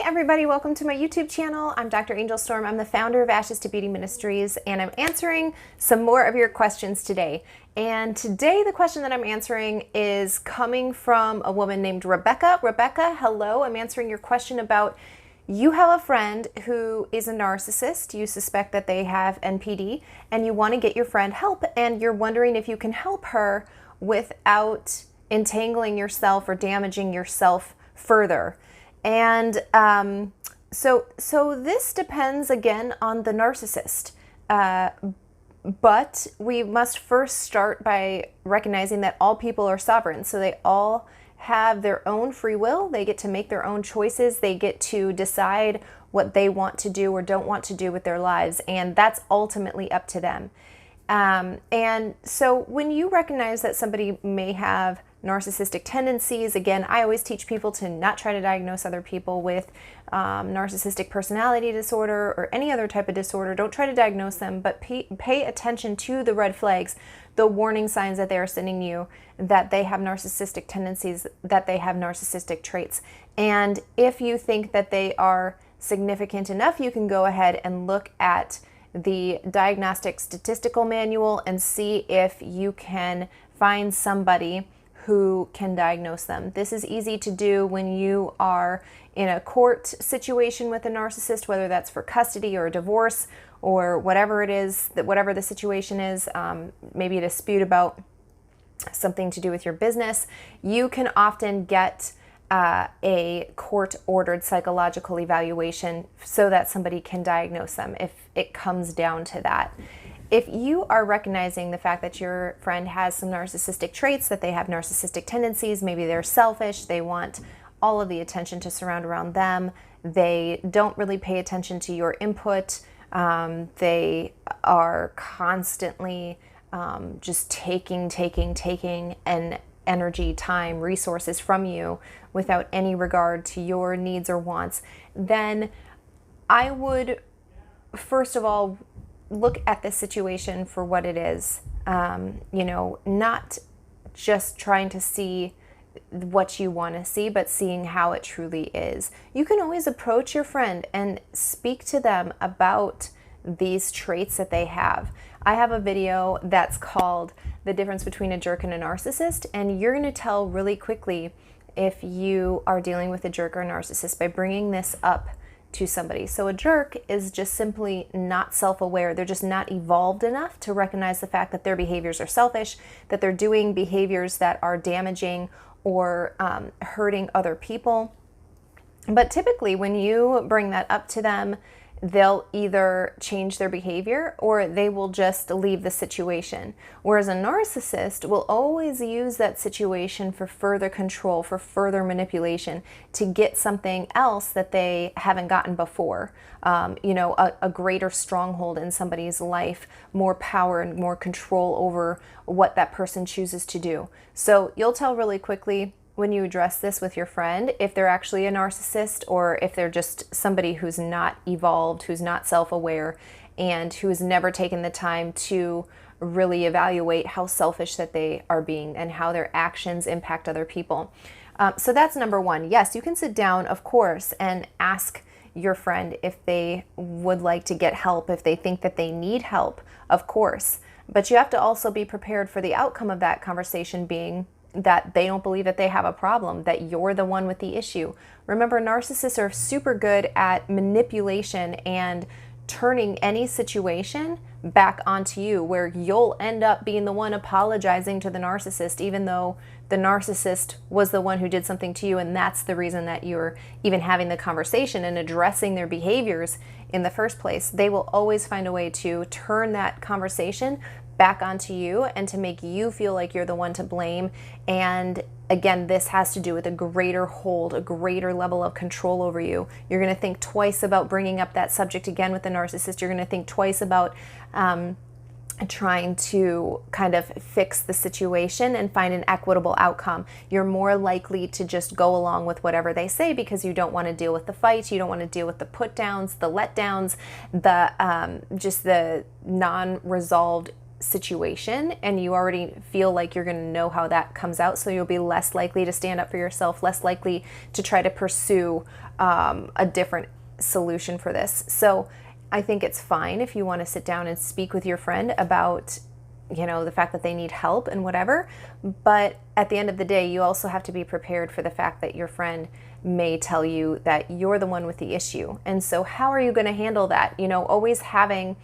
everybody, welcome to my YouTube channel. I'm Dr. Angel Storm. I'm the founder of Ashes to Beauty Ministries, and I'm answering some more of your questions today. And today the question that I'm answering is coming from a woman named Rebecca. Rebecca, hello. I'm answering your question about you have a friend who is a narcissist. You suspect that they have NPD, and you want to get your friend help, and you're wondering if you can help her without entangling yourself or damaging yourself further. And so this depends again on the narcissist, but we must first start by recognizing that all people are sovereign. So they all have their own free will. They get to make their own choices. They get to decide what they want to do or don't want to do with their lives, and that's ultimately up to them. And so when you recognize that somebody may have narcissistic tendencies, again, I always teach people to not try to diagnose other people with narcissistic personality disorder or any other type of disorder. Don't try to diagnose them, but pay attention to the red flags, the warning signs that they are sending you, that they have narcissistic tendencies, that they have narcissistic traits. And if you think that they are significant enough, you can go ahead and look at the Diagnostic Statistical Manual and see if you can find somebody who can diagnose them. This is easy to do when you are in a court situation with a narcissist, whether that's for custody or a divorce or whatever it is, whatever the situation is, maybe a dispute about something to do with your business. You can often get a court-ordered psychological evaluation so that somebody can diagnose them if it comes down to that. If you are recognizing the fact that your friend has some narcissistic traits, that they have narcissistic tendencies, maybe they're selfish, they want all of the attention to surround around them, they don't really pay attention to your input, they are constantly just taking and energy, time, resources from you without any regard to your needs or wants, then I would first of all look at the situation for what it is. Not just trying to see what you want to see, but seeing how it truly is. You can always approach your friend and speak to them about these traits that they have. I have a video that's called The Difference Between a Jerk and a Narcissist, and you're going to tell really quickly if you are dealing with a jerk or a narcissist by bringing this up to somebody. So a jerk is just simply not self-aware. They're just not evolved enough to recognize the fact that their behaviors are selfish, that they're doing behaviors that are damaging or hurting other people. But typically when you bring that up to them, they'll either change their behavior or they will just leave the situation. Whereas a narcissist will always use that situation for further control, for further manipulation, to get something else that they haven't gotten before. A greater stronghold in somebody's life, more power and more control over what that person chooses to do. So you'll tell really quickly when you address this with your friend, if they're actually a narcissist or if they're just somebody who's not evolved, who's not self-aware, and who's never taken the time to really evaluate how selfish that they are being and how their actions impact other people. So that's number one. Yes, you can sit down, of course, and ask your friend if they would like to get help, if they think that they need help, of course. But you have to also be prepared for the outcome of that conversation being that they don't believe that they have a problem, that you're the one with the issue. Remember, narcissists are super good at manipulation and turning any situation back onto you, where you'll end up being the one apologizing to the narcissist, even though the narcissist was the one who did something to you, and that's the reason that you're even having the conversation and addressing their behaviors in the first place. They will always find a way to turn that conversation back onto you and to make you feel like you're the one to blame. And again, this has to do with a greater hold, a greater level of control over you. You're going to think twice about bringing up that subject again with the narcissist. You're going to think twice about trying to kind of fix the situation and find an equitable outcome. You're more likely to just go along with whatever they say because you don't want to deal with the fight, you don't want to deal with the put downs, the letdowns, just the non-resolved situation, and you already feel like you're going to know how that comes out, so you'll be less likely to stand up for yourself, less likely to try to pursue a different solution for this. So I think it's fine if you want to sit down and speak with your friend about, you know, the fact that they need help and whatever, but at the end of the day, you also have to be prepared for the fact that your friend may tell you that you're the one with the issue. And so how are you going to handle that? You know, always having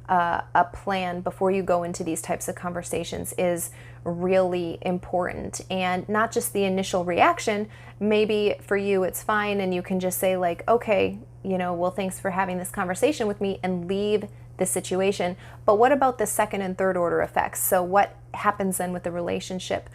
a plan before you go into these types of conversations is really important. And not just the initial reaction. Maybe for you it's fine and you can just say like, okay, you know, well, thanks for having this conversation with me, and leave the situation. But what about the second and third order effects? So what happens then with the relationship?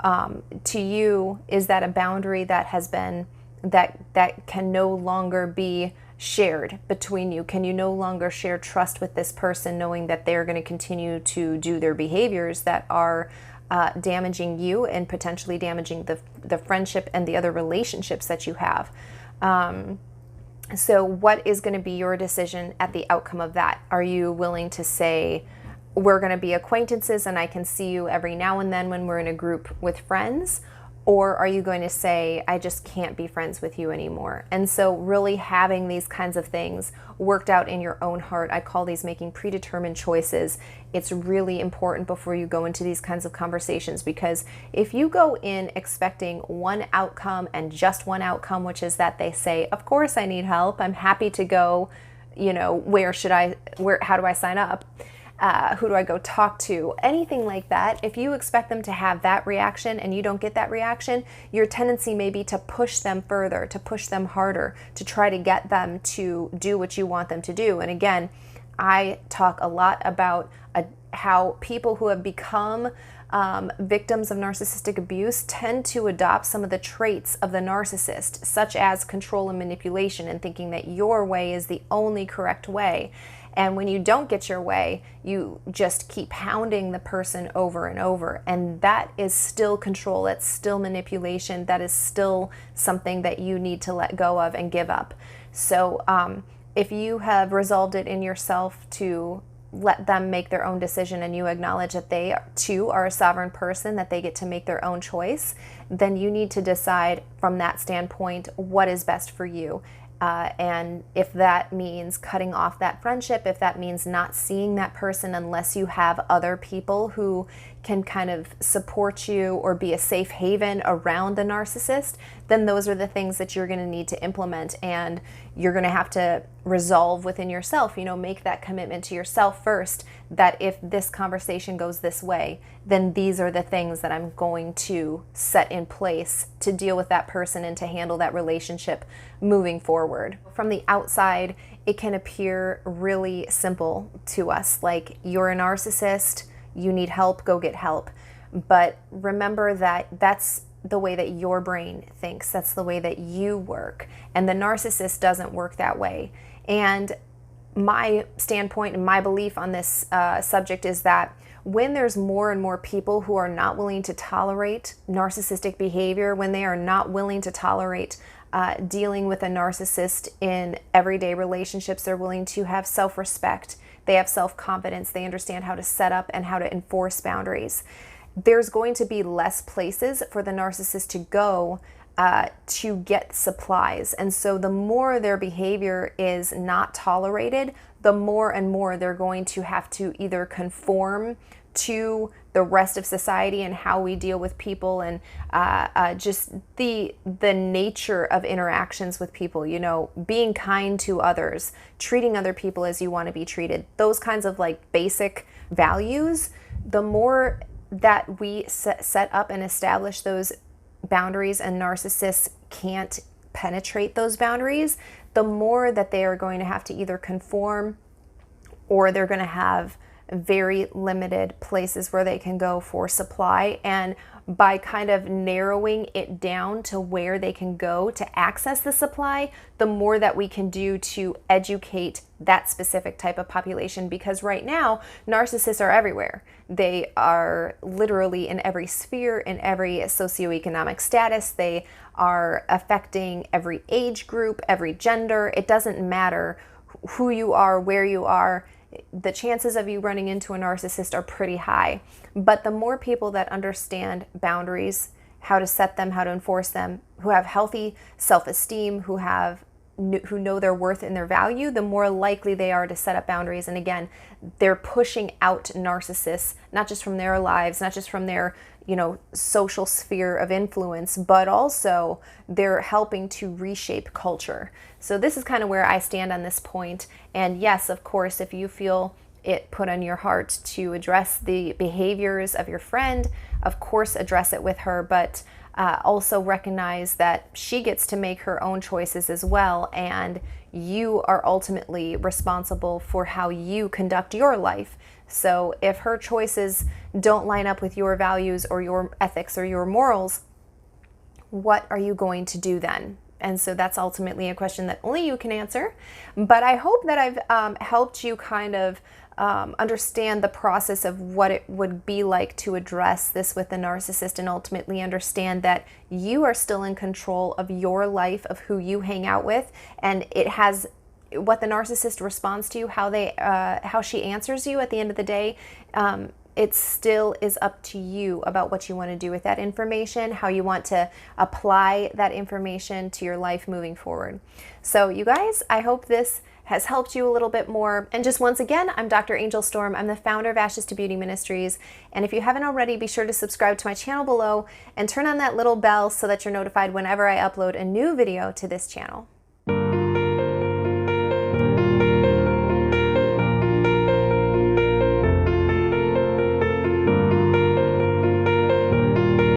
To you, is that a boundary that has been, that can no longer be shared between you? Can you no longer share trust with this person, knowing that they're going to continue to do their behaviors that are damaging you and potentially damaging the friendship and the other relationships that you have? So what is going to be your decision at the outcome of that? Are you willing to say, we're going to be acquaintances and I can see you every now and then when we're in a group with friends? Or are you going to say, I just can't be friends with you anymore? And so really having these kinds of things worked out in your own heart, I call these making predetermined choices. It's really important before you go into these kinds of conversations, because if you go in expecting one outcome and just one outcome, which is that they say, of course I need help, I'm happy to go, you know, how do I sign up? Who do I go talk to? Anything like that. If you expect them to have that reaction and you don't get that reaction, your tendency may be to push them further, to push them harder, to try to get them to do what you want them to do. And again, I talk a lot about how people who have become victims of narcissistic abuse tend to adopt some of the traits of the narcissist, such as control and manipulation, and thinking that your way is the only correct way. And when you don't get your way, you just keep hounding the person over and over. And that is still control. That's still manipulation. That is still something that you need to let go of and give up. So if you have resolved it in yourself to let them make their own decision, and you acknowledge that they too are a sovereign person, that they get to make their own choice, then you need to decide from that standpoint what is best for you. And if that means cutting off that friendship, if that means not seeing that person unless you have other people who can kind of support you or be a safe haven around the narcissist, then those are the things that you're going to need to implement, and you're going to have to resolve within yourself. You know, make that commitment to yourself first, that if this conversation goes this way, then these are the things that I'm going to set in place to deal with that person and to handle that relationship moving forward. From the outside, it can appear really simple to us, like, you're a narcissist, you need help, go get help. But remember that that's the way that your brain thinks. That's the way that you work. And the narcissist doesn't work that way. And my standpoint and my belief on this subject is that when there's more and more people who are not willing to tolerate narcissistic behavior, when they are not willing to tolerate dealing with a narcissist in everyday relationships, they're willing to have self-respect, they have self-confidence, they understand how to set up and how to enforce boundaries, there's going to be less places for the narcissist to go to get supplies. And so the more their behavior is not tolerated, the more and more they're going to have to either conform to the rest of society and how we deal with people, and just the nature of interactions with people, you know, being kind to others, treating other people as you want to be treated, those kinds of like basic values. The more that we set up and establish those boundaries and narcissists can't penetrate those boundaries, the more that they are going to have to either conform, or they're going to have very limited places where they can go for supply. And by kind of narrowing it down to where they can go to access the supply, the more that we can do to educate that specific type of population. Because right now, narcissists are everywhere. They are literally in every sphere, in every socioeconomic status. They are affecting every age group, every gender. It doesn't matter who you are, where you are. the chances of you running into a narcissist are pretty high. But the more people that understand boundaries, how to set them, how to enforce them, who have healthy self-esteem, who know their worth and their value, the more likely they are to set up boundaries. And again, they're pushing out narcissists, not just from their lives, not just from their, social sphere of influence, but also they're helping to reshape culture. So this is kind of where I stand on this point. And yes, of course, if you feel it put on your heart to address the behaviors of your friend, of course, address it with her, but also recognize that she gets to make her own choices as well, and you are ultimately responsible for how you conduct your life. So if her choices don't line up with your values or your ethics or your morals, what are you going to do then? And so that's ultimately a question that only you can answer. But I hope that I've helped you kind of understand the process of what it would be like to address this with a narcissist, and ultimately understand that you are still in control of your life, of who you hang out with, and it has what the narcissist responds to you, how she answers you at the end of the day. It still is up to you about what you want to do with that information, how you want to apply that information to your life moving forward. So you guys, I hope this has helped you a little bit more. And just once again, I'm Dr. Angel Storm. I'm the founder of Ashes to Beauty Ministries. And if you haven't already, be sure to subscribe to my channel below and turn on that little bell so that you're notified whenever I upload a new video to this channel.